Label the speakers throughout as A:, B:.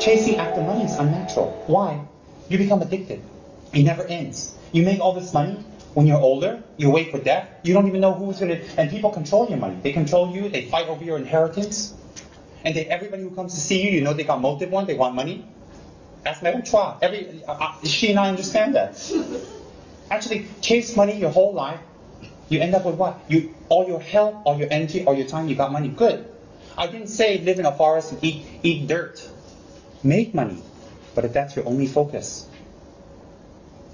A: Chasing after money is unnatural. Why? You become addicted. It never ends. You make all this money. When you're older, you wait for death. You don't even know who's going to... And people control your money. They control you. They fight over your inheritance. And everybody who comes to see you, you know they got motive one. They want money. That's my choix. She and I understand that. Actually, chase money your whole life. You end up with what? All your health, all your energy, all your time, you got money. Good. I didn't say live in a forest and eat dirt. Make money. But if that's your only focus,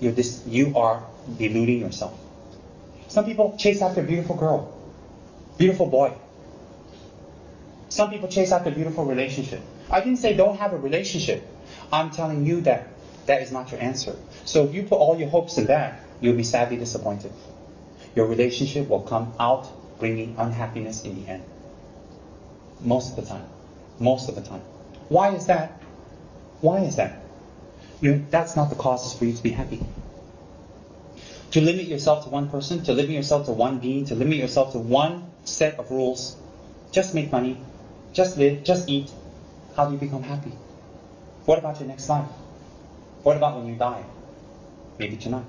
A: you are deluding yourself. Some people chase after a beautiful girl, beautiful boy. Some people chase after a beautiful relationship. I didn't say don't have a relationship. I'm telling you that is not your answer. So if you put all your hopes in that, you'll be sadly disappointed. Your relationship will come out bringing unhappiness in the end. Most of the time. Most of the time. Why is that? Why is that? That's not the causes for you to be happy. To limit yourself to one person, to limit yourself to one being, to limit yourself to one set of rules. Just make money. Just live. Just eat. How do you become happy? What about your next life? What about when you die? Maybe tonight.